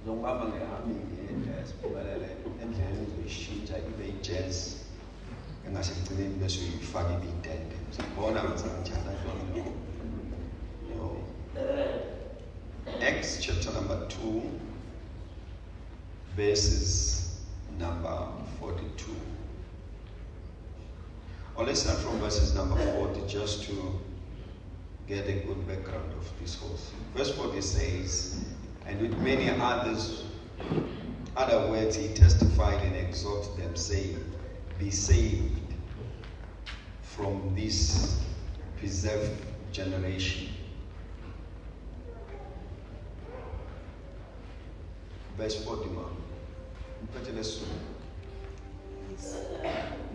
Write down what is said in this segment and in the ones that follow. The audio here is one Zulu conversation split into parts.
Zongibamba ngehamini siphumelele endleleni zoyishintsha ibe jazz engasekugcineni bese uyifaka ibe intente. Sibona ngizanjani lokho. Acts chapter number 2 verses number 42. Or let's start from verses number 40 just to get a good background of this whole thing. Verse 40 says, and with many other words he testified and exhorted them, saying, be saved from this preserved generation. Verse 41.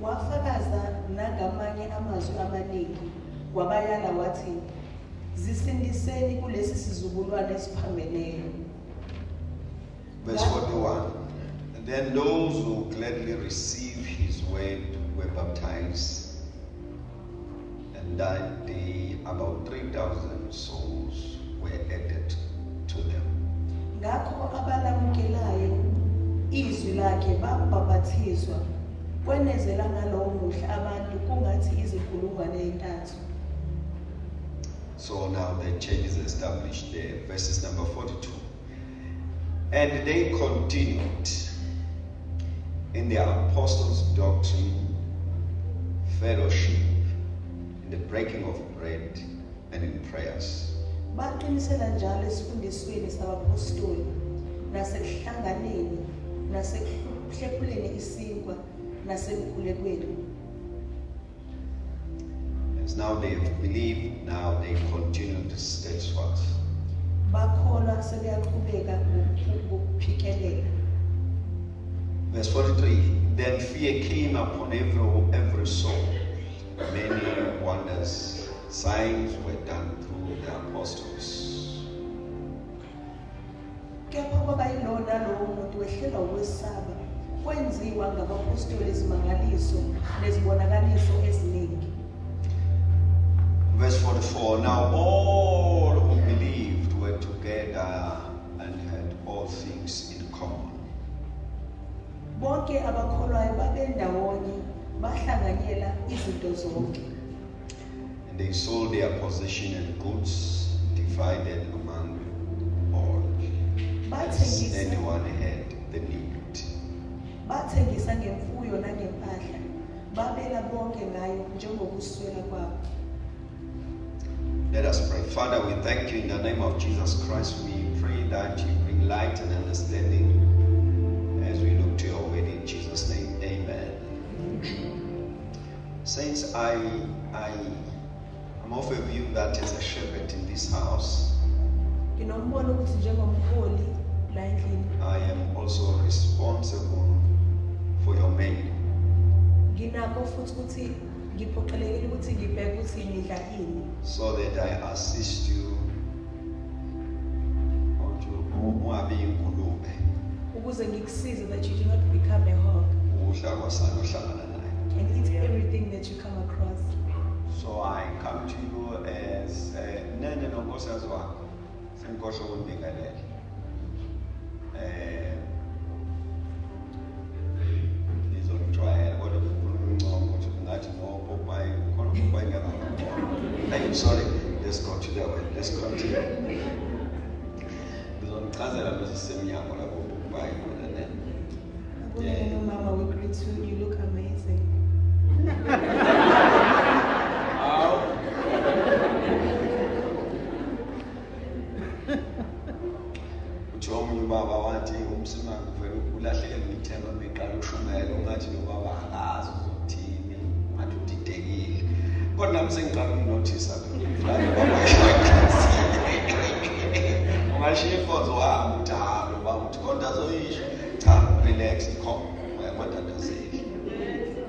Wafakaza nagamanye amazwi amaningi wabayala wathi zisindiseni kulesi sizukulwane esiphambeneyo. Verse 41. And then those who gladly received his word were baptized, and that day about 3,000 souls were added to them. Ngakho abalamukelayo izwi lakhe babhaphathizwa kwenezela ngalowo muhla abantu kungathi izikhulungwane ezintathu. So now the church is established there. Verses number 42. And they continued in their apostles' doctrine, fellowship, in the breaking of bread, and in prayers. Baqinisela njalo esifundisweni sabapostoli nasekuhlanganeni nasekuhlephuleni isinkwa nasemkhulekweni. As now they have believed, now they continue to steadfast. Bakholwa sebeyaqhubeka ngokuphikelela. Verse 43. Then fear came upon every soul. Many wonders, signs were done through the apostles. Kepha kwaba yilona lowo muntu wehlelwa ukwesaba kwenziwa ngabapostoli izimangaliso nezibonakaliso eziningi. Verse 44. Now all who believed were together and had all things in common. Bonke abakholwayo babendawonye bahlanganyela izinto zonke. And they sold their possession and goods, divided among all, as anyone had the need. Bathengisa ngemfuyo nangempahla babela bonke ngayo njengokuswela kwabo. Let us pray. Father, we thank you in the name of Jesus Christ. We pray that you bring light and understanding as we look to your word in Jesus' name. Amen. Saints, I'm of a view that as a shepherd in this house, I am also responsible for your men. So that I assist you that you do not become a hog and eat everything that you come across. So I come to you as Nene Nokosas Wako. Senkosho Wundingalele. Sorry, let's continue. Let's continue. Mama, we greet you. You look amazing. Baba wathi umsimanga uvela ukulahleka ngithemba beqala ushumela ungathi nobaba akazi uzothini ngathi udidekile kodwa nami sengiqala ukunotice ungashiya ifonzo wami uthi halo baba uthi kodwa azoyisho cha relax come uyamathandazeli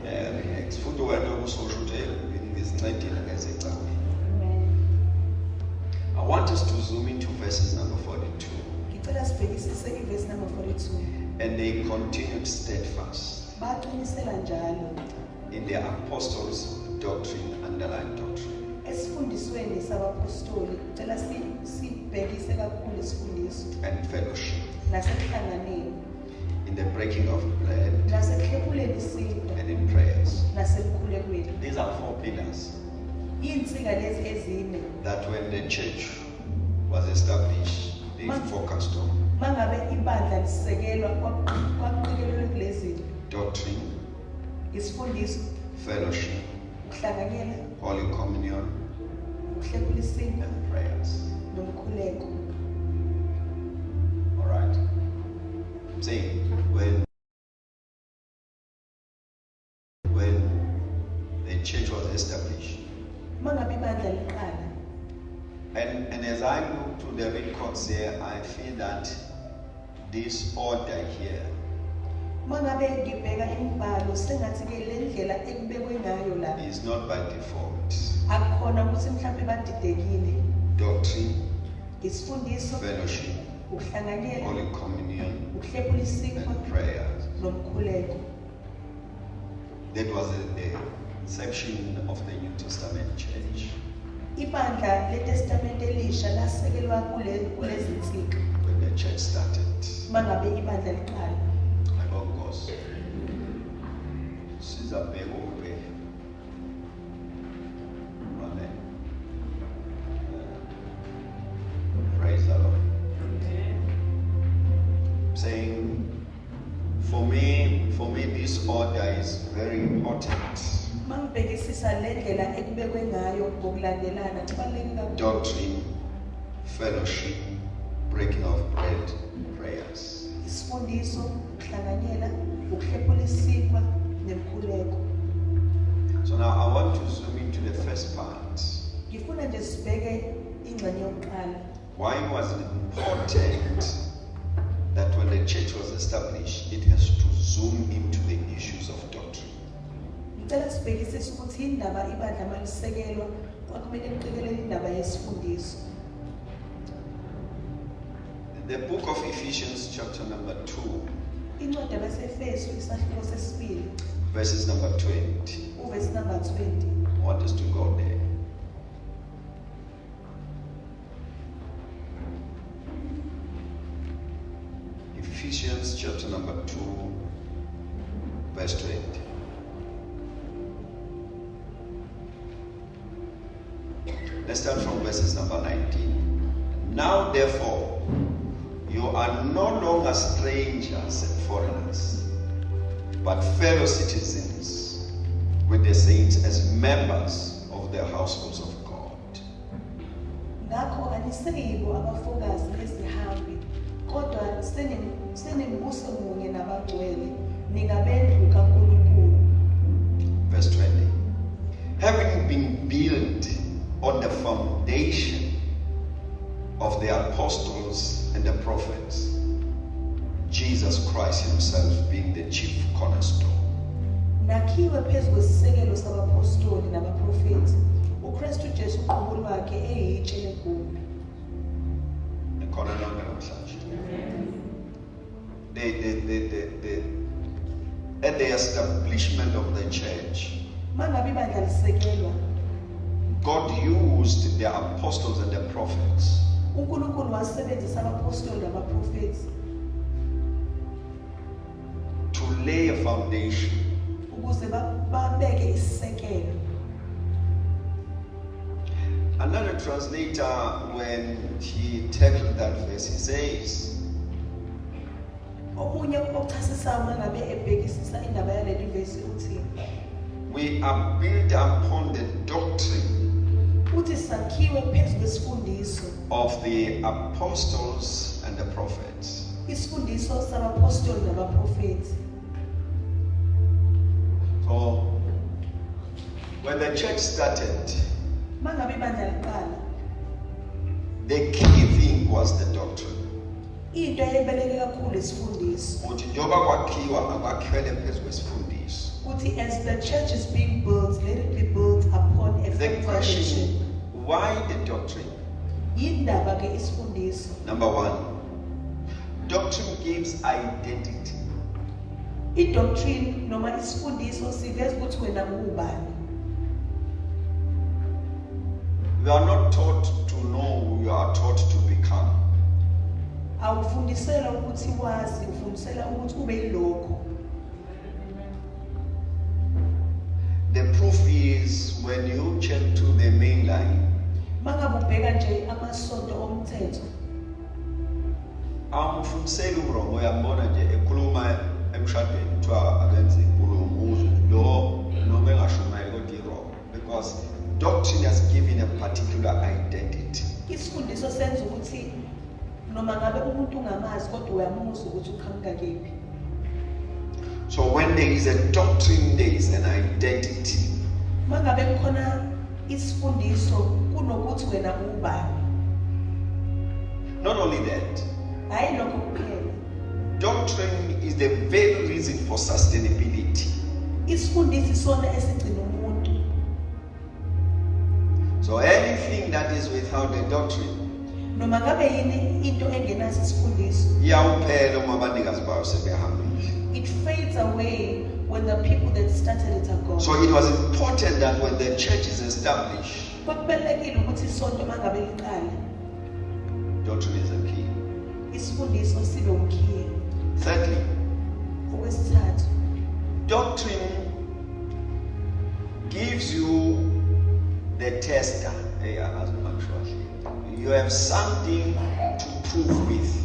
relax futhi wena ukusosho uthi ngizincedile ngezicawu. I want us to zoom into verses number 42. And they continued steadfast in their apostles' doctrine, underlying doctrine, and fellowship, nasekuhlanganeni, in the breaking of bread, nasekuhlephuleni isidlo, and in prayers. nasekukhulekweni. These are 4 pillars Iy'nsika lezi ezine that when the church was established, they focused on. mangabe ibandla lisekelwa kwaqikelelwe kulezi Doctrine, isifundiso, fellowship, ukuhlanganyela, Holy Communion, ukuhlephula isidlo, and prayers. nomkhuleko. All right. See, when the church was established, Mangabe ibandla liqala, and as I look to the records here, I feel that this order here mangabe ngibheka imibhalo sengathi ke le ndlela ekubekwe ngayo la is not by default. akukhona ukuthi mhlawumbe badidekile. Doctrine, Isifundiso, fellowship, ukuhlanganyela, Holy Communion, ukuhlephula isikho, and prayers. nomkhuleko. That was the section of the New Testament church Ibandla leTestamente elisha lasekelwa kulezi nsika when the church started. mangabe ibandla liqala. I go goes. Sizabheka ukubheka. Amen. Praise the Lord. Saying, for me, this order is very important. Mangibhekisisa le ndlela ekubekwe ngayo ngokulandelana kubaluleke kakhulu. Doctrine, fellowship, breaking of bread, prayers. Isifundiso, ukuhlanganyela, ukuhlephula isikho, nomkhuleko. So now I want to zoom into the first part. Ngifuna nje sibheke ingxenye yokuqala. Why was it important that when the church was established, it has to zoom into the issues of doctrine? Ngicela sibhekisise ukuthi indaba ibandla malisekelwa kwakumele liqikelele indaba yesifundiso. The book of Ephesians chapter number 2, Incwadi yabaseFesu isahluko sesibili, verses number 20. uvesi number 20. I want us to go there. Ephesians chapter number 2, verse 20. Let's start from verses number 19. Now therefore, you are no longer strangers and foreigners, but fellow citizens with the saints as members of the households of God. Ngakho aniseyibo abafokazi nezihambi, kodwa senembuso munye nabangcwele, ningabendlu kaNkulunkulu. Verse 20. Having been built on the foundation of the apostles and the prophets, Jesus Christ himself being the chief cornerstone. Nakhiwe phezu kwesisekelo sabapostoli nabaprofethi, uKristu Jesu uqobo lwakhe eyitshe legumbi. Ekhona lonke namhlanje. At the establishment of the church, Mangabe ibandla lisekelwa, God used the apostles and the prophets uNkulunkulu wasebenzisa abapostoli nabaprofethi to lay a foundation. ukuze babeke isisekelo. Another translator, when he tackled that verse, he says, Omunye ochasisayo mangabe ebhekisisa indaba yaleli vesi uthi, we are built upon the doctrine uthi sakhiwe phezu kwesifundiso, of the apostles and the prophets. isifundiso sabapostoli nabaprofethi. So, when the church started, Mangabe ibandla liqala, the key thing was the doctrine. into eyebeleke kakhulu isifundiso. Ukuthi njengoba kwakhiwa akwakhiwele phezu kwesifundiso. Uthi as the church is being built, let it be built upon a The firm question, foundation. why the doctrine? Yindaba ke isifundiso. Number one, doctrine gives identity. I-doctrine noma isifundiso siveza ukuthi wena ungubani. You are not taught to know, you are taught to become. awufundisela ukuthi wazi, ufundisela ukuthi ube yilokho. The proof is when you check to the main line, Mangabe ubheka nje amasonto omthetho, awumfundiseli uMromo, uyambona nje ekhuluma emshadweni kuthiwa abenze inkulumo uzwe lo noma engashumayeli kodwa iRoma, because doctrine has given a particular identity. isifundiso senza ukuthi noma ngabe umuntu ungamazi kodwa uyamuzwa ukuthi uqhamuka kephi. So when there is a doctrine, there is an identity. Mangabe kukhona isifundiso kunokuthi wena ubani. Not only that, Hayi lokho kuphela. doctrine is the very reason for sustainability. Isifundiso isona esigcina umuntu. So anything that is without the doctrine, Noma ngabe yini into engenaso isifundiso, iyawuphela uma abanikazi bayo sebehambile. it fades away when the people that started it are gone. So it was important that when the church is established, Kubalulekile ukuthi isonto mangabe liqala, doctrine is a key. isifundiso sibe umkhiye. Thirdly, Okwesithathu, doctrine gives you the tester. Hey, you have something to prove with.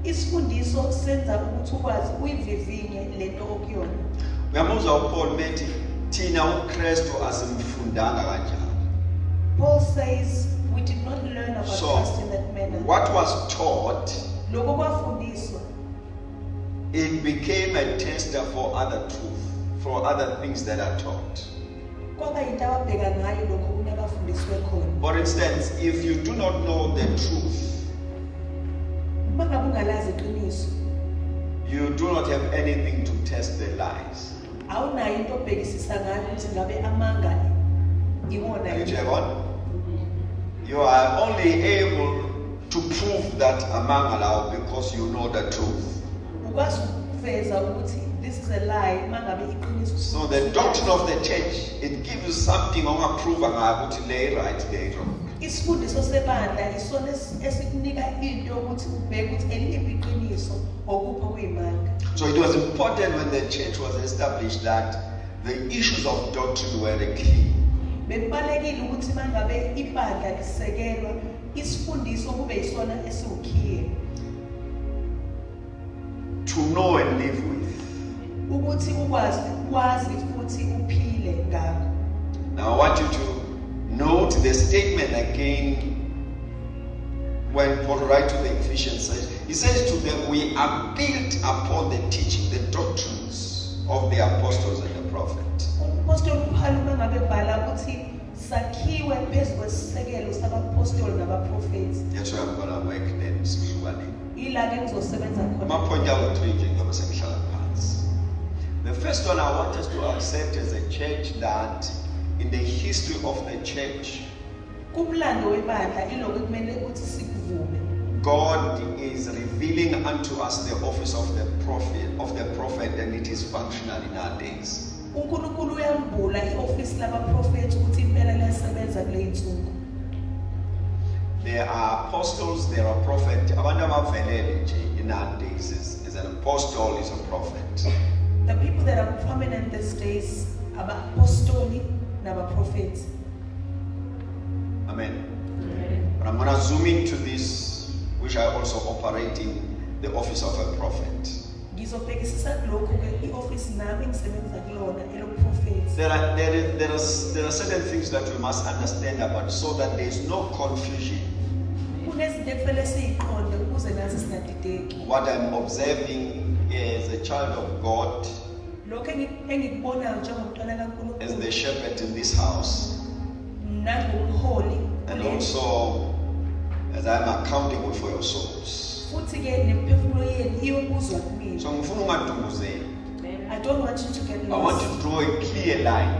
isifundiso senza ukuthi ukwazi uyivivinye lento okuyona. Uyamuzwa uPaul methi thina uKristu asimfundanga kanjalo. Paul says we did not learn about So, Christ in that manner. what was taught, Lokho kwafundiswa it became a tester for other truth, for other things that are taught. kwaba yinto ababheka ngayo lokho kunabafundiswe khona. For instance, if you do not know the truth, Mangabe ungalazi iqiniso, you do not have anything to test the lies. awunayo into obhekisisa ngayo ukuthi ngabe amanga iwona Are you yini. on? You are only able to prove that among allow because you know the truth. Ukwazi ukuveza ukuthi this is a lie mangabe iqiniso. So the doctrine of the church, it gives you something ongaprove ukuthi lay right, lay wrong. Isifundiso sebandla isona esikunika into ukuthi ubheke ukuthi eliphi iqiniso okupha kuyimanga. So it was important when the church was established that the issues of doctrine were a key. Bekubalekile ukuthi mangabe ibandla lisekelwa isifundiso kube isona esiwukhiye To know and live with. ukuthi ukwazi futhi uphile ngakho. Now I want you to note the statement again when Paul writes to the Ephesians. He says to them, we are built upon the teaching, the doctrines of the apostles and the prophets. Umpostoli uPaul mangabe ebhala ukuthi sakhiwe phezulu kwesisekelo sabapostoli nabaprofeti. That's where I'm going to work then. Ila ke ngizosebenza khona. My point out to you, the first one I want us to accept as a church that in the history of the church, Kumlando webandla ilokho kumele ukuthi sikuvume. God is revealing unto us the office of the prophet, and it is functional in our days. uNkulunkulu uyambula ioffice labaprofeti ukuthi impela liyasebenza kule insuku. There are apostles, there are prophets. Abantu abavelele nje in our days is an apostle, is a prophet. The people that are prominent these days are apostoli nabaprofeti. Amen. But I'm going to zoom into this, which I also operate in the office of a prophet. Ngizobhekisisa lokho ke ioffice nami ngisebenza kulona eloprofeti. There are certain things that we must understand about so that there is no confusion. Kunezinto ekufanele siziqonde ukuze nazi singadideki. What I'm observing as a child of God, Lokho engikubonayo njengomntwana kaNkulunkulu, as the shepherd in this house, nangumholi, and also as I'm accountable for your souls. futhi ke nemiphefumulo yenu iyobuzwa kumina. So ngifuna ungadunguzeli. I don't want you to get I want lost. to draw a clear line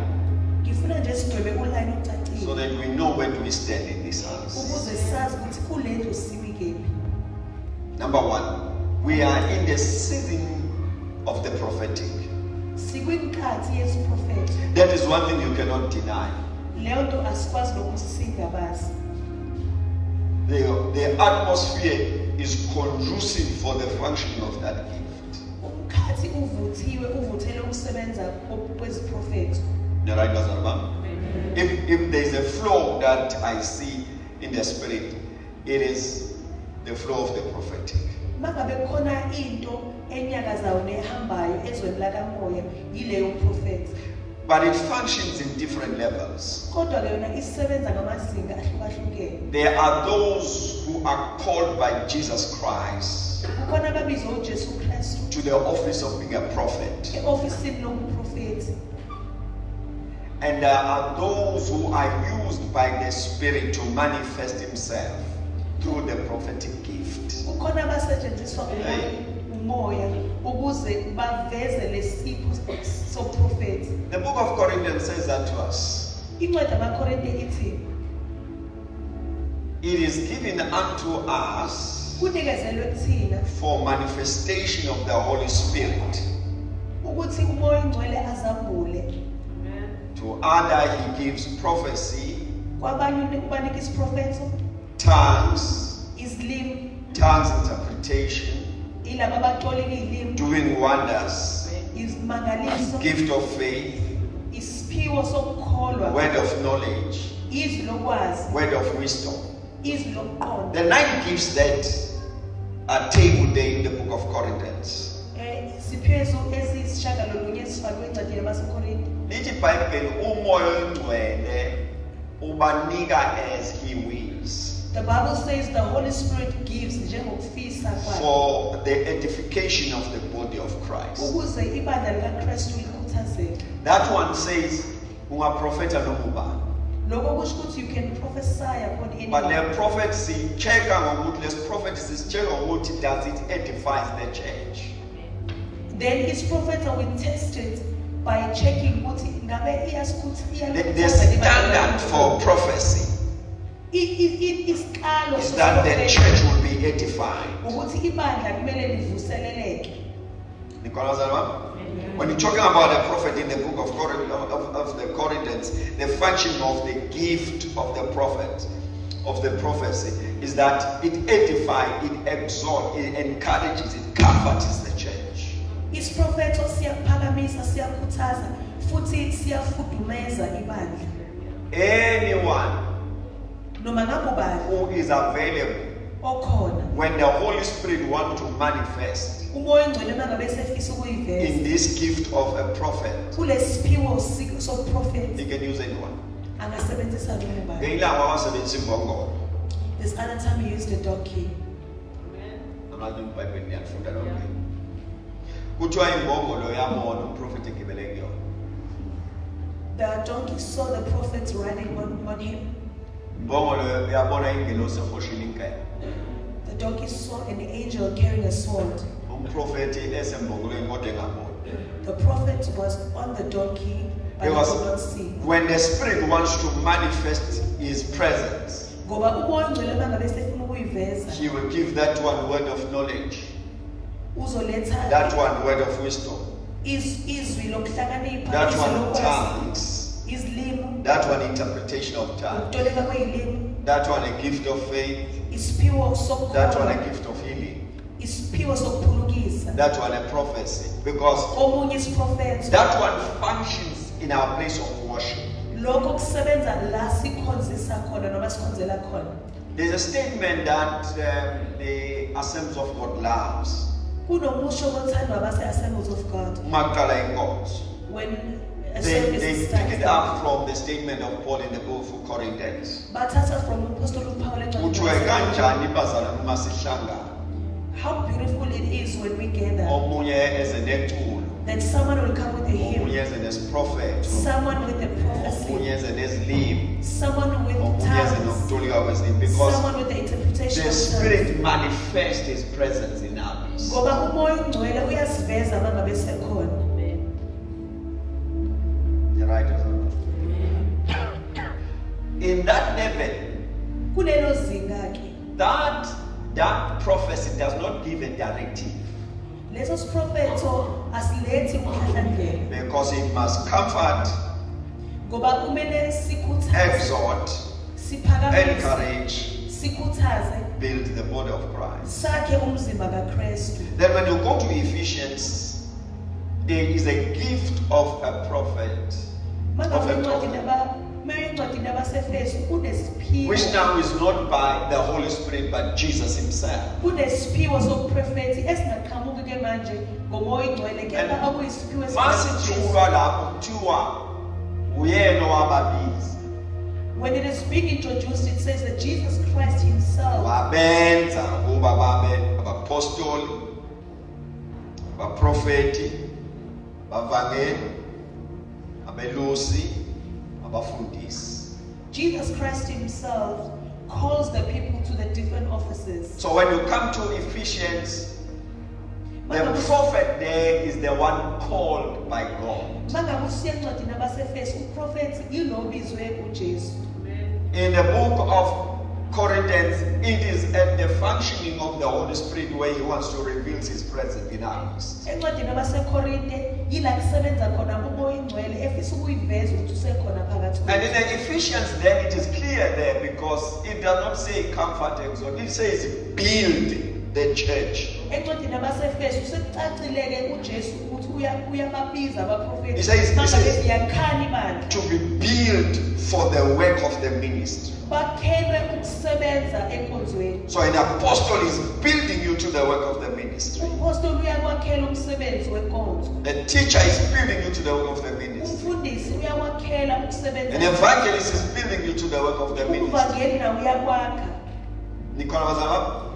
Ngifuna nje sidwebe uline so ocacile that we know where do we stand in this house. ukuze sazi ukuthi kulendlu siwikephi. Number one, we are in the season of the prophetic. Sikwinkathi yesiprofeti. That is one thing you cannot deny. Leyo nto asikwazi nokuthi singabazi. The atmosphere is conducive for the functioning of that gift. umkhathi uvuthele ukusebenza kweziprofethi. You right, Pastor Bam? If there's a flow that I see in the spirit, it is the flow of the prophetic. Mangabe khona into enyakazayo nehambayo ezweni lakamoya yileyo prophet. But it functions in different levels. Kodwa ke yona isebenza ngamazinga ahlukahlukene. There are those who are called by Jesus Christ Kukhona ababizwa uJesu Kristu to the office of being a prophet. eofisini lobuprofethi. And there are those who are used by the Spirit to manifest Himself through the prophetic gift. Kukhona abasetshenziswa umoya ukuze baveze lesipho soprofethi. The book of Corinthians says that to us. Incwadi yabaKorinte ithi It is given unto us kunikezelwe kuthina for manifestation of the Holy Spirit. ukuthi umoya ongcwele azambule. To other He gives prophecy, Kwabanye ubanika isiprofeto, tongues, izilimi, tongues interpretation, ilabo abaxoleka izilimi, doing wonders, izimangaliso, gift of faith, isiphiwo sokukholwa, word of knowledge, izwi lokwazi, word of wisdom. izwi lokuqonda. The 9 gifts that are tabled there in the book of Corinthians. Isiphiwo ezisishagalolunye esifakwe encwadini yabaseKorinte. Lithi iBhayibheli umoya oyingcwele ubanika as He wills. The Bible says the Holy Spirit gives njengokufisa kwakhe For the edification of the body of Christ. ukuze ibandla likaKristu likhuthazeke. That one says, ungaprofeta noma ubani. Lokho kusho ukuthi you can prophesy upon But anyone. the prophecy, check ngokuthi les prophecies check ngokuthi does it edifies the church. Then his prophets will be tested by checking ukuthi ngabe iyasikhuthaza The standard for prophecy isikalo is that the church will be edified. ukuthi ibandla kumele livuseleleke. Nicholas, when you're talking about a prophet in the book of the Corinthians, the function of the gift of the prophet, of the prophecy, is that it edifies, it exalts, it encourages, it comforts the church. Isiprofeto siyaphakamisa, siyakhuthaza futhi siyafudumeza ibandla. Anyone Noma ngakubani who is available okhona when the Holy Spirit wants to manifest umoya ongcwele mangabe sefisa ukuyiveza in this gift of a prophet, kulesiphiwo soprofeti he can use anyone. angasebenzisa noma ubani. Ngeyilanga wasebenzisa imbongolo. This other time he used a donkey. Namazi iBhayibheli niyafunda lokho. Kuthiwa imbongolo yamona umprofeti egibele kuyona. The donkey saw the prophets riding on him. Imbongolo yabona ingelosi ehoshile inkemba. The donkey saw an angel carrying a sword. Umprofeti esembongolweni kodwa engaboni. The prophet was on the donkey, but he could not see. When the Spirit wants to manifest His presence, Ngoba umoya ongcwele mangabe sefuna ukuyiveza, He will give that one word of knowledge, uzoletha that one word of wisdom, izwi lokuhlakanipha, that izwi one lokwazi, tongues, izilimi, that one interpretation of tongues, ukutoleka kwezilimi, that one a gift of faith, isiphiwo that one sokukholwa, a gift of healing, isiphiwo sokuphulukisa, that one a prophecy, because omunye isiprofeto. that one functions in our place of worship. Lokho kusebenza la sikhonzisa khona noma sikhonzela khona. There's a statement that the Assemblies of God loves. Kunomusho wothandwa abase-Assemblies of God. Magdala inkosi. When a They service pick it starts, up from the statement of Paul in the book of Corinthians. bathatha from Apostle Paul Kuthiwe kanjani bazalwane uma sihlangana. how beautiful it is when we gather, Omunye eze neculo, that someone will come with a hymn, omunye eze nesiprophet, someone with a prophecy, omunye eze nezilimi, someone with omunye eze tongues, nokutolika kwezilimi, because someone with the interpretation the of tongues. Spirit manifests His presence in our midst. Ngoba umoya ongcwele uyasiveza mangabe sekhona. You're right, isn't it? In that level, Kulelo zinga ke, that prophecy does not give a directive, leso siprofeto asilethi umhlahlandlela. because it must comfort, Ngoba kumele sikhuthaze, exhort, siphakamise, encourage, sikhuthaze build the body of Christ. sakhe umzimba kaKristu. Then when you go to Ephesians, there is a gift of a prophet. Which now is not by the Holy Spirit but Jesus himself. When it is being introduced, it says that Jesus Christ himself apostle, prophet, Jesus Christ himself calls the people to the different offices. So when you come to Ephesians, the prophet there is the one called by God. In the book of Corinthians, it is at the functioning of the Holy Spirit where he wants to reveal his presence in us. And in the Ephesians then it is clear there because it does not say comfort and exhort, it says build the church. He says to be built for the work of the ministry. So an apostle is building you to the work of the ministry. A teacher is building you to the work of the ministry. An evangelist is building you to the work of the ministry.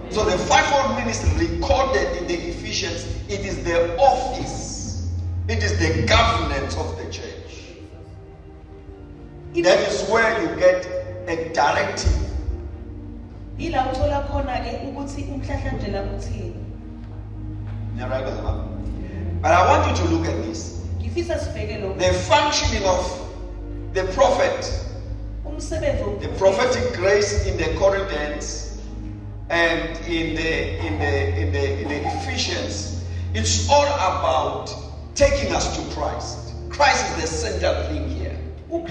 So the fivefold ministry recorded in the Ephesians, it is the office, it is the governance of the church. That is where you get a directive. But I want you to look at this. The functioning of the prophet, the prophetic grace in the Corinthians and in the Ephesians, it's all about taking us to Christ. Christ is the central thing here. It's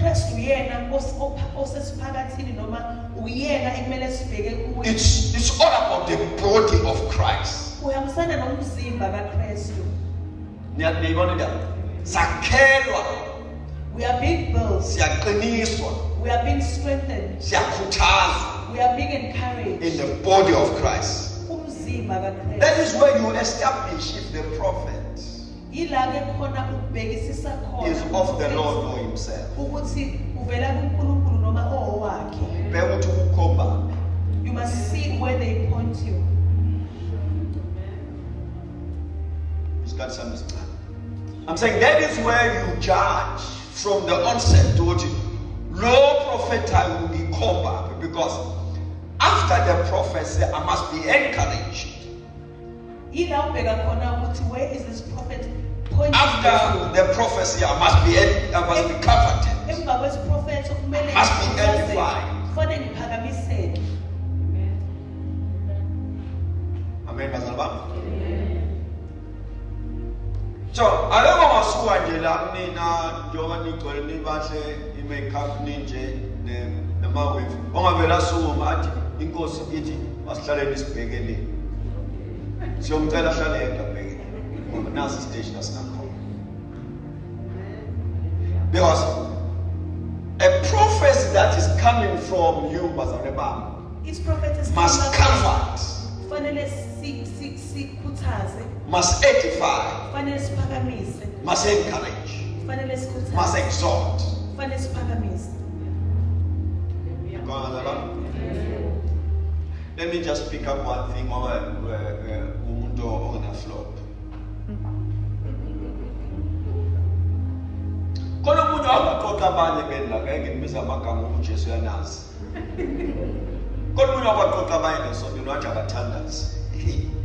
all about the body of Christ. We are being built. We are being strengthened. We are being encouraged in the body of Christ. That is where you establish if the prophet is of the Lord or himself. You must see where they point you. I'm saying that is where you judge from the onset. No prophet will be called, because after the prophecy I must be encouraged. Where is this prophet pointing? After the prophecy I must be comforted. Must be edified. Amen. So I don't know what's going on. Because a prophecy that is coming from you must comfort, must edify, must encourage, must exhort. Let me just pick up one thing on the floor.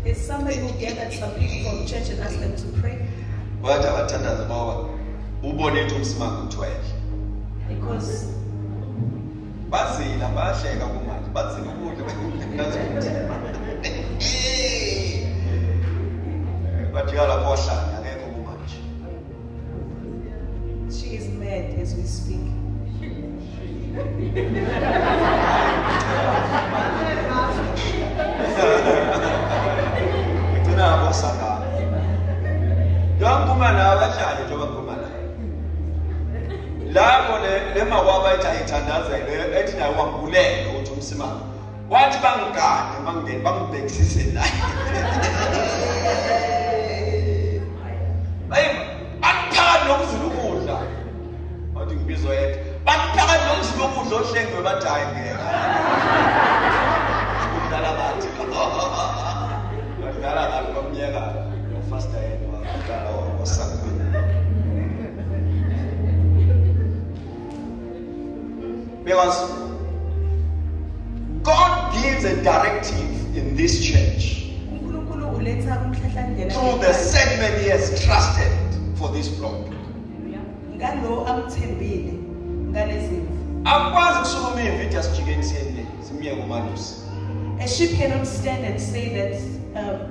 Is somebody who gathered some people from church and asked them to pray? Because she is mad as we speak. Lapho le makwaba ethi ayithandazele ethi nayo wambulele uthi umsimama. Wathi bangigade bangingene bangibhekisise naye. Hayi, akuphakathi nomzulu ukudla. Wathi ngibizwa ethi, bakuphakathi nomzulu ukudla ohlengwe bathi hayi ngeke. Udala bathi. Udala ngathi bamnyeka. Ufasta yedwa, udala wasakha. Because God gives a directive in this church through the segment He has trusted for this flock. A sheep cannot stand and say that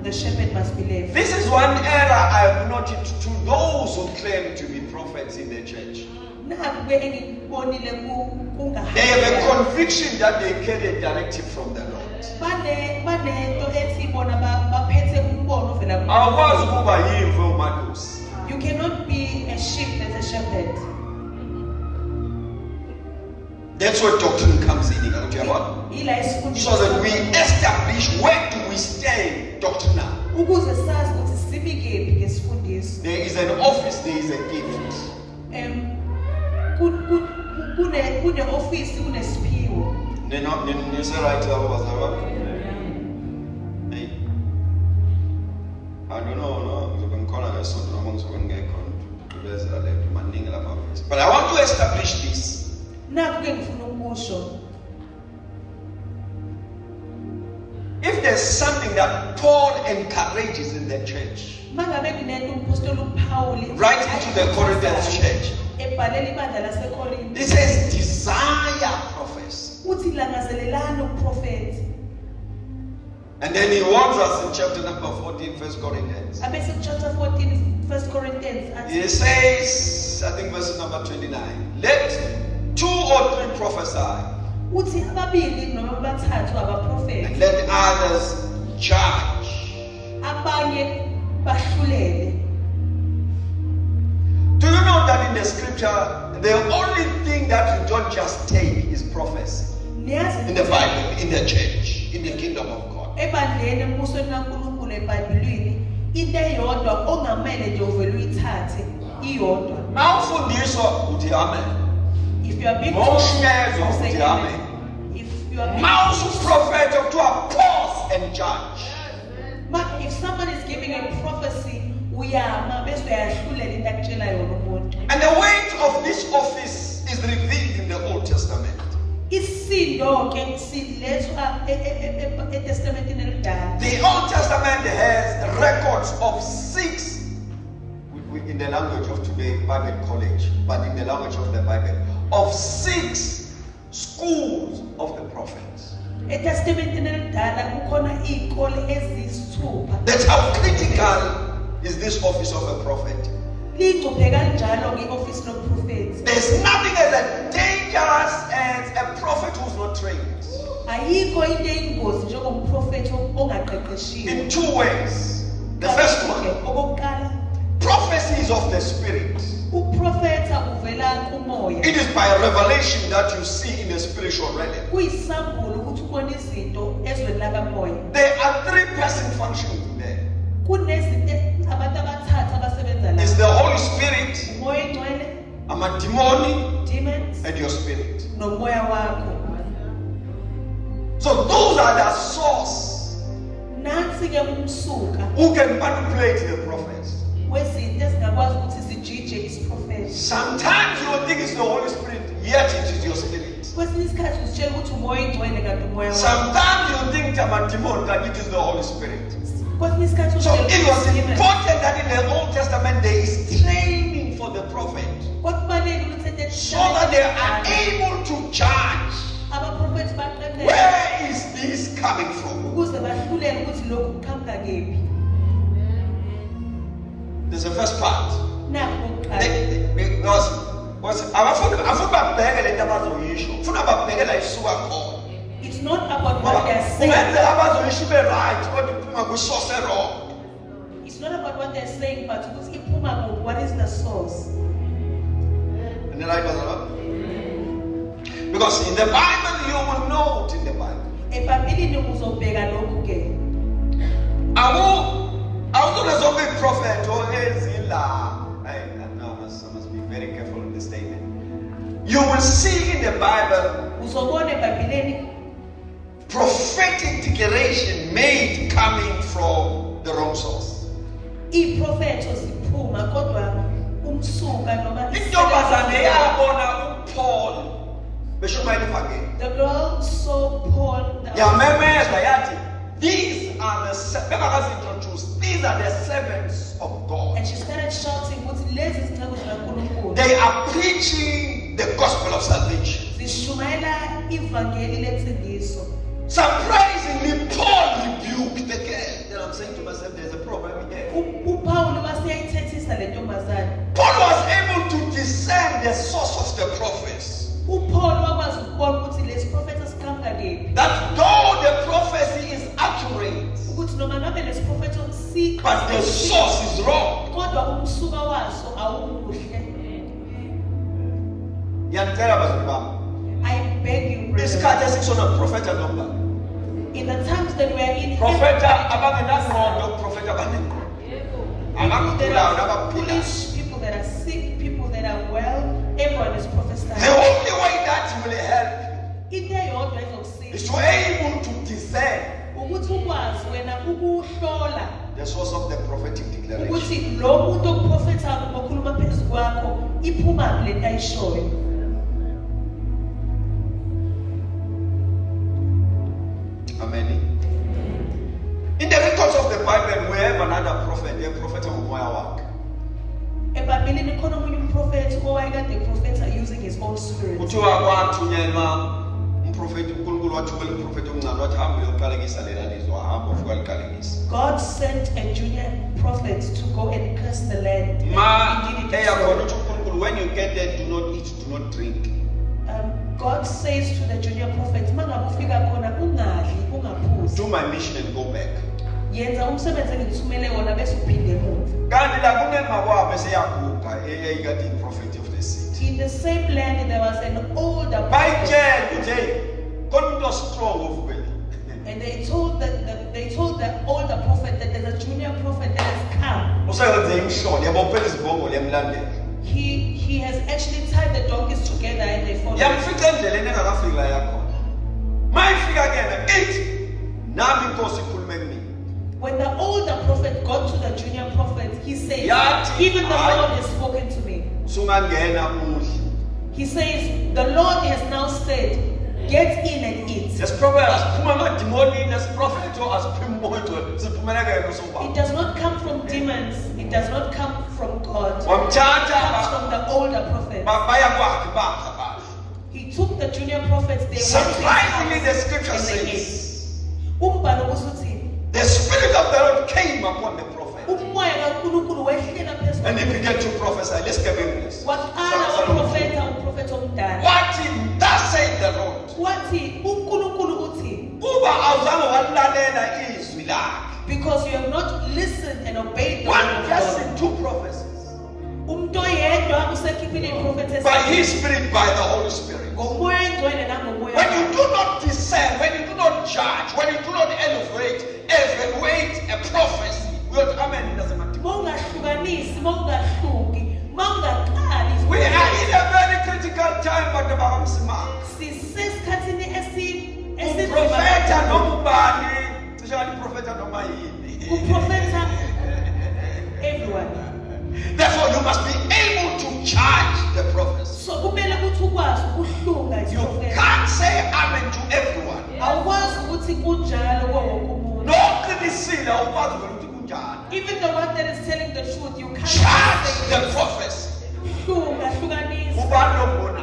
the shepherd must be left. This is one error I have noted to those who claim to be prophets in the church. They have a conviction that they carry a directive from the Lord. You cannot be a sheep that's a shepherd. That's where doctrine comes in. So that we establish where do we stand doctrinal. There is an office, there is a gift. I don't know, but I want to establish this. If there's something that Paul encourages in the church, right into the Corinthians church, it says desire prophets. And then he warns us in chapter number 14, 1 Corinthians. Chapter 14, 1 Corinthians. He says, I think verse number 29, let 2 or 3 prophesy. And let others judge. Do you know that in the scripture, the only thing that you don't just take is prophecy? In the Bible, in the church, in the kingdom of God. If you are big amen. If you are prophet to oppose and judge. If someone is giving a prophecy, and the weight of this office is revealed in the Old Testament. The Old Testament has records of 6, in the language of today, Bible college, but in the language of the Bible, of 6 schools of the prophets. That's how critical is this office of a prophet. There's nothing as dangerous as a prophet who's not trained. In 2 ways. The first one, prophecy is of the Spirit. It is by revelation that you see in the spiritual realm. There are 3 persons functioning there. It's the Holy Spirit, demons, and your spirit. So those are the source who can manipulate the prophets. Sometimes you don't think it's the Holy Spirit, yet it is your spirit. Sometimes you don't think it's a demon, but it is the Holy Spirit. So it was important that in the Old Testament there is training for the prophet, so that they are able to judge where is this coming from. There's the first part. It's not about what they're saying. It's not about what they're saying, but what is the source? And Right, because in the Bible you will note in the Bible. Ebhayibhelini uzobheka lokhu ke. Awuzobe prophet or ezila. I must be very careful in this statement. You will see in the Bible Uzobona ebhayibhelini prophetic declaration made coming from the wrong source. iprofetho ziphuma kodwa umsuka noma Intombazane yabona uPaul beshumayela ifakeni. the girl saw Paul. Yamemeza yathi, these are the servants of God. And she started shouting, ukuthi lezi zinceku zikaNkulunkulu They are preaching the gospel of salvation. zishumayela ivangeli lensindiso. Surprisingly, Paul rebuked the girl. Then I'm saying to myself, there's a problem here. uPaul waseyayithethisa le ntombazane. Paul was able to discern the source of the prophets. uPaul wakwazi ukubona ukuthi lesi prophet sikhamba kephi. That though the prophecy is accurate, ukuthi noma ngabe lesi prophet but the source is wrong. kodwa umsuka waso awumuhle. Yantela bazali bami. I beg you, brother. Isikhathi esikusona profeta nomba. In the times that we are in, Profeta abangenangqondo, profeta abanengqondo. people that Abagulayo are nabaphilayo. foolish, people that are sick, people that are well, everyone is The prophesying. only way that will help Into eyodwa is ezokusiza to able to discern ukuthi ukwazi wena ukuhlola the source of the prophetic declaration. ukuthi lo muntu okuprofethayo okhuluma phezu kwakho iphuma le nto ayishoyo. Amen. In the records of the Bible, we have another prophet, the prophet of Moawak. Ebhayibhelini khona omunye umprofethi owayekade eprofetha using his own spirit. Kuthiwa kwathunyelwa umprofeti uNkulunkulu wathumela umprofeti omncane wathi hamba uyoqalekisa lela lizwe wahamba ufika liqalekisa. God sent a junior prophet to go and curse the land. Ma Indeed, it did eyakhona so. uthi uNkulunkulu, when you get there, do not eat, do not drink. God says to the junior prophet, mangabe ufika khona ungadli ungaphuzi. Do my mission and go back. Yenza umsebenzi engithumele wona bese uphinde emuva. Kanti la kunemakwabo eseyaguga eyayikade prophet of the city. In the same land there was an older prophet. Bayitshela ukuthi hey, khona umuntu ostrong ovukile. And they told the older prophet that there's a junior prophet that has come. Useyenze imhlolo yabophela izibongolo yemlandela. He has actually tied the donkeys together and they followed. Yamfica endleleni engakafiki la yakhona. Mayifika kena ithi nami inkosi ikhulume kimi. When the older prophet got to the junior prophet, he says, Yathi, even the hayi. Lord has spoken to me. Sungangena udle. He says, the Lord has now said, get in and eat. Lesiprofethi asiphuma emadimoni, lesiprofethi asiphuma umoya siphumela kena It usobaba. does not come from demons. It does not come from God. It Wamthatha comes from the older prophet. baya kwakhe bakha bakhe. He took the junior prophets. They Surprisingly, went the to his scripture house and they says ate. Umbhalo usuthi, the spirit of the Lord came upon the prophet umoya kaNkulunkulu wehlela phezu and he kwakhe. began to prophesy. Let's get English. Waqala waprofetha umprofethi omdala. What in thus said the Lord? Wathi uNkulunkulu uthi, Kuba awuzange walalela izwi lakhe. because you have not listened and obeyed the word One of person, God. two prophecies. Umuntu oyedwa usekhiphile iprofethi By his spirit, by the Holy Spirit. ngomoya engcwele nangomoya. When you do not discern, when you do not judge, when you do not evaluate a prophecy, will come and doesn't matter. Mongahlukanisi, mongahluki, mongaqali. We are in a very critical time, but the Bahamsima. Sisesikhathini Uprofeta nomubani, especially prophet noma yini. Uprofeta everyone. Therefore, you must be able to judge the prophets. So kumele ukuthi ukwazi ukuhlunga You isiprofeti. can't say amen to everyone. Awukwazi ukuthi kunjalo kuwo wonke umuntu. Noqinisile awukwazi ukuthi kunjani. Even the one that is telling the truth, you can't Judge say the prophets. hlunga, hlukanisa. Ubani lobona.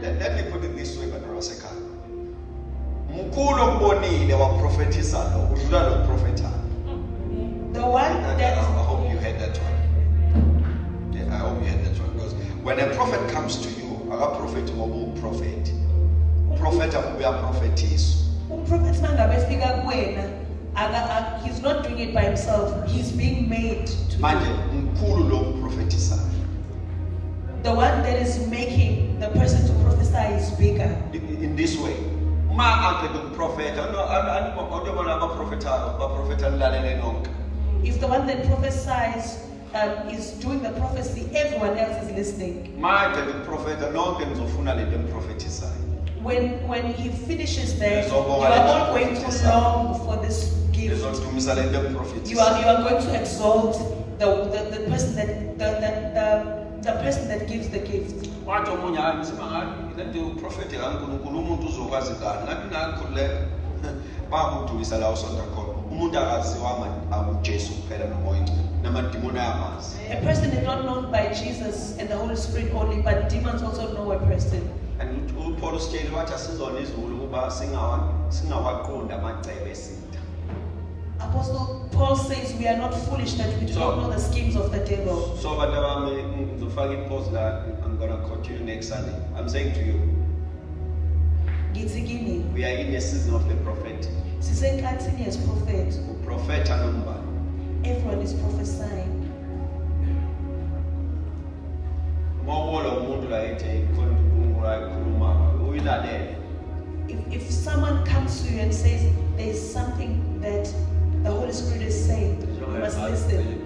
Let me put it this way, Bana Rasekha. Mkhulu ombonile waprofetisa lo, udlula lo profeta. The one I that hope you heard that one. Yeah, I hope you heard that one. Because when a prophet comes to you, a prophet will be prophet. Prophet will be a prophetess. umprofethi mangabe efika kuwena, he's not doing it by himself. He's being made to. Manje mkhulu lo prophetisa. The one that is making the person to prophesy is bigger. In this way. If the one that prophesies is doing the prophecy, everyone else is listening. When he finishes that, you are all going to long for this gift. You are going to exalt the person that gives the gift. A person is not known by Jesus and the Holy Spirit only, but demons also know a person. And Paul said, Apostle Paul says we are not foolish that we do not know the schemes of the devil. So I'm going to continue next Sunday. I'm saying to you, we are in the season of the prophet. Everyone is prophesying. If someone comes to you and says there's something that the Holy Spirit is saying, you must listen.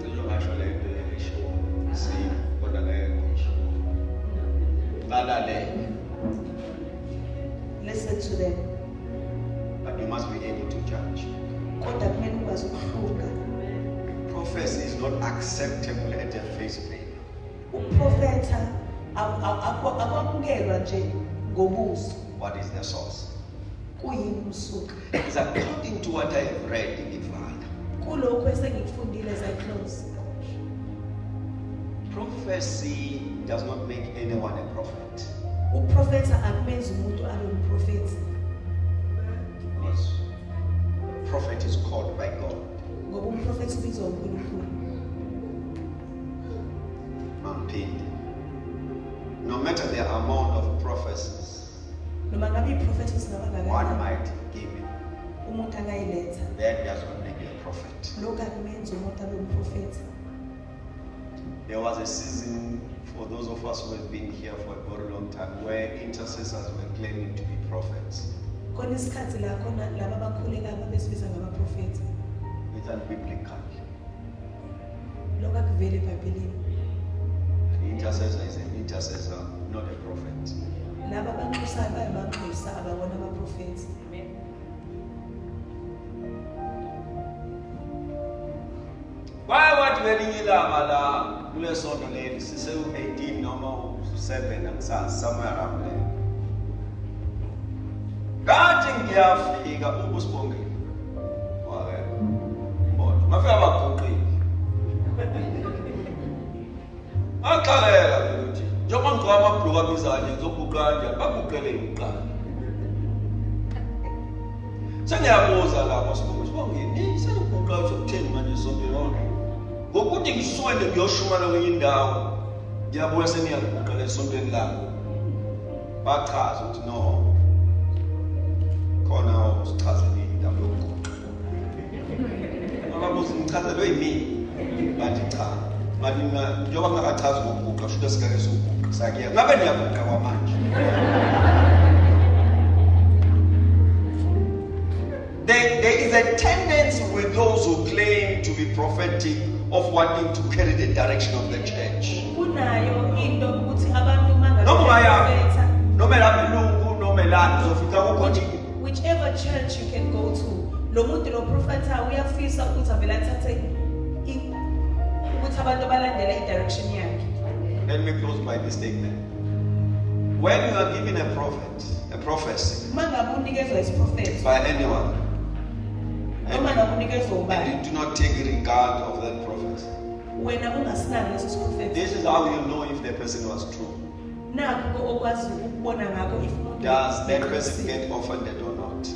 Listen to them. But you must be able to judge. Prophecy is not acceptable at a face value. What is the source? It's according to what I have read in the Bible. Prophecy does not make anyone a prophet. Because prophet is called by God. No matter the amount of prophecies one might give you, that does not make you a prophet. There was a season for those of us who have been here for a very long time where intercessors were claiming to be prophets. It's unbiblical. An intercessor is an intercessor, not a prophet. Why what very ilama bless on the lady, 18 normal 7 and somewhere around there. Cutting yafika ubusibongile. Whatever. But mafika baguqile. Aqalela ukuthi njengoba ngicwa amabhluku abizanye ngizoguqanja baguqele uqala. Sengiyabuza lapho sibongile. Sengiguqa ukutheni manje sonke lonke. Ngokuthi ngisuke ngiyoshumana kwenye indawo. Ngiyabuya seniyaguqa lesontweni lami. Bachaza ukuthi no. Khona usichazele indaba yokuguqa. Ababuzi ngichazelwe yimi. Bathi cha. Manje njengoba ngakachaza ngokuguqa shuthi sikake sokuguqa. Sakiya. Ngabe niyaguqa kwamanje. There is a tendency with those who claim to be prophetic of wanting to carry the direction of the church. Whichever church you can go to, let me close by this statement. When you are given a prophecy by anyone, and you do not take regard of that prophecy, this is how you know if the person was true. Does that person get offended or not?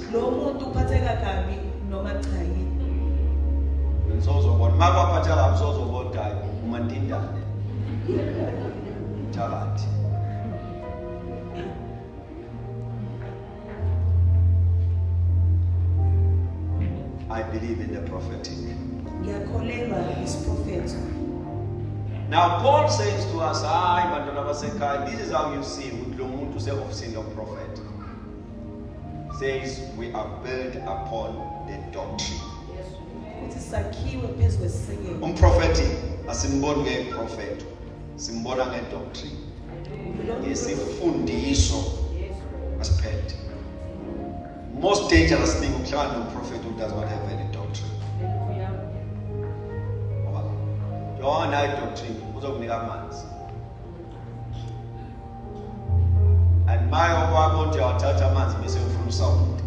I believe in the prophetic. Now Paul says to us, this is how you see with Lomuntu say of senior prophet. Says we are built upon the doctrine. Prophetic, asimboni ngeprofet, simbona ngedoctrine. Isifundiso aspect. Most dangerous thing uhlala nomprofet who does not have any doctrine. Yona doctrine uzokunika amanzi. And my okwabo nje wathatha amanzi bese ufuna usawuda.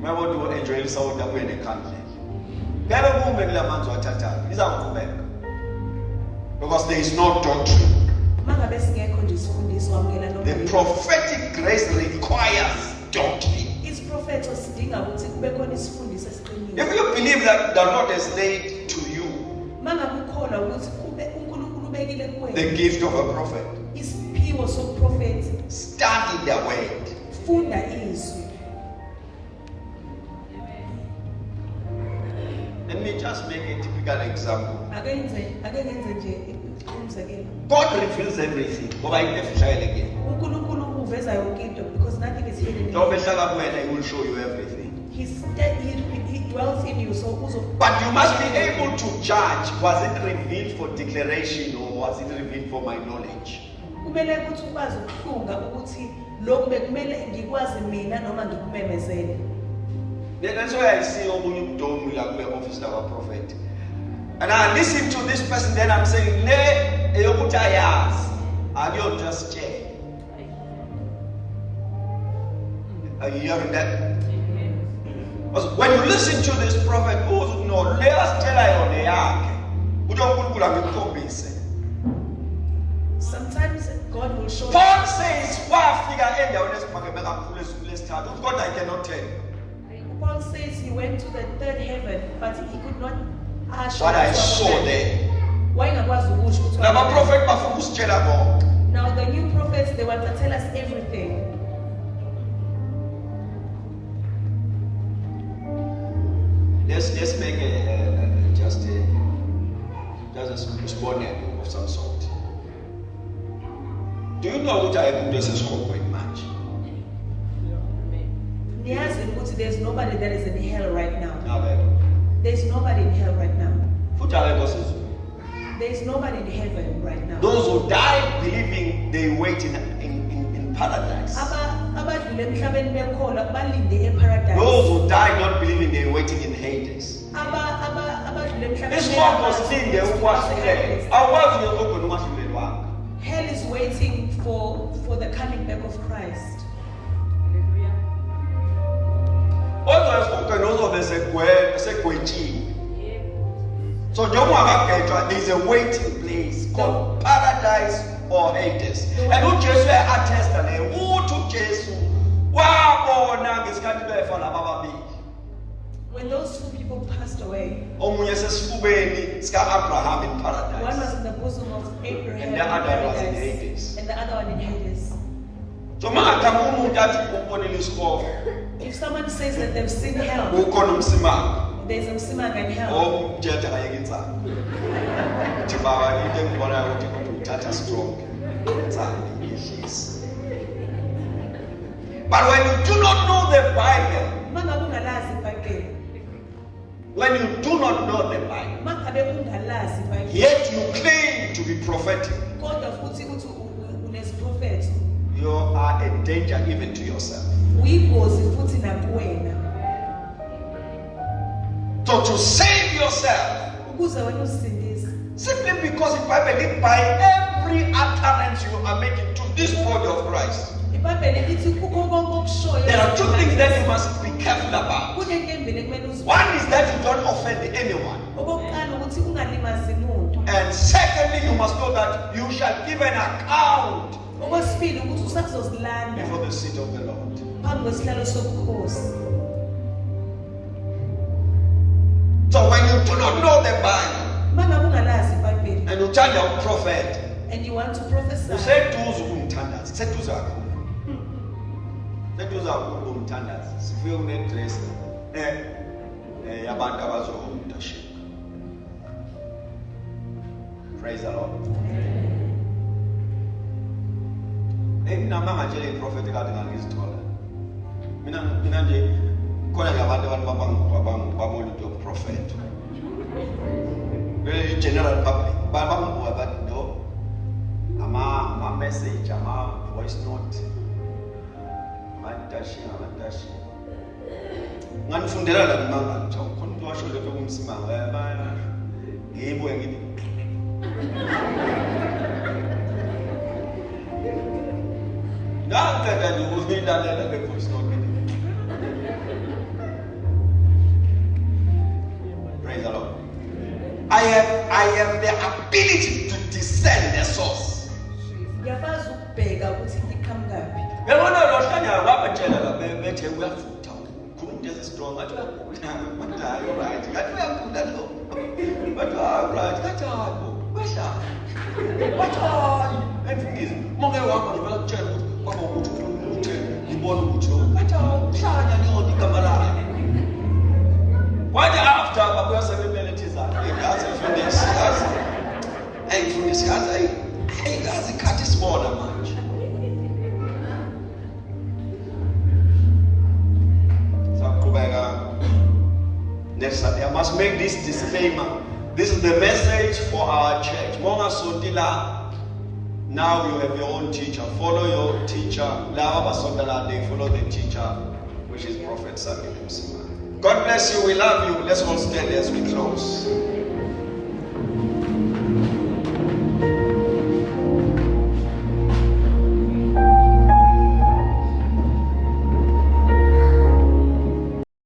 Maybe you enjoy usawuda kuye nekhandlela. Phela kumbe kulamanzi wathathayo izaqhubeka. Because there is no doctrine. The prophetic grace requires doctrine. If you believe that the Lord has laid to you the gift of a prophet, study the word. Let me just make a typical example. God reveals everything. Because nothing is hidden. He will show you everything. He dwells in you. But you must be able to judge, was it revealed for declaration or was it revealed for my knowledge? That's why I see office of a prophet. And I listen to this person, then I'm saying, I don't just check. Are you hearing that? When you listen to this prophet, let us tell you. Sometimes God will show. Paul says, God, I cannot tell you. Paul says he went to the third heaven, but he could not ask what I saw there. Now the new prophets, they want to tell us everything. Let's make just a small name of some sort. Do you know what I put as a scope in much? There's nobody that is in hell right now. Amen. There's nobody in hell right now. There's nobody in heaven right now. Those who died believing they wait in paradise. Those who died not believing they waiting in Hades. Hell is waiting for the coming back of Christ. So there is a waiting place called paradise or Hades. And who Jesus attested who took Jesus? When those two people passed away, Abraham in paradise. One was in the bosom of Abraham and the other was in Hades. And the other one in Hades. If someone says that they've seen hell, there's a msimanga in hell. But when you do not know the Bible, when you do not know the Bible, yet you claim to be prophetic, you are a danger even to yourself. So to save yourself, simply because the Bible is by every utterance you are making to this body of Christ, there are two things that you must be careful about. One is that you don't offend anyone. And secondly, you must know that you shall give an account before the seat of the Lord. So when you do not know the Bible, and you turn down prophet, and you want to prophesy, you say Praise the Lord. Mina mangajele iprofeti kade ngangizithola. Mina nje khona ngabantu babona into prophet. Very general public. Babangibuka bathi no. Ama message, ama voice note. Mantashi. Nganifundela la manga nje khona umuntu washo letho kumsimanga ngiyibuye ngithi Ngaqeda nje ukuyilalela le voice note. Praise the Lord. I have the ability to discern the source. Ngiyakwazi ukubheka ukuthi iqhamukapi. Yabona lo hlanya wabatshela la bethe uyafutha. Ukhuluma into strong athi manje hayi right. Ngathi uyakhula lo. But right, ngathi hayi kwehla. But hayi emfingisi. Monke wami nje bayakutshela ukuthi kwaba ukuthi uthi ngibona ukuthi ngathi uhlanya nyoni igama lakhe. Kwathi after babuya sebebelethisa ngathi mfundisi ngazi ikhathi sibona manje. Next Sunday, I must make this disclaimer. This is the message for our church. Monga Sotila, now you have your own teacher. Follow your teacher. Lava Sotila, they follow the teacher, which is Prophet Samuel Msima. God bless you. We love you. Let's all stand as we close.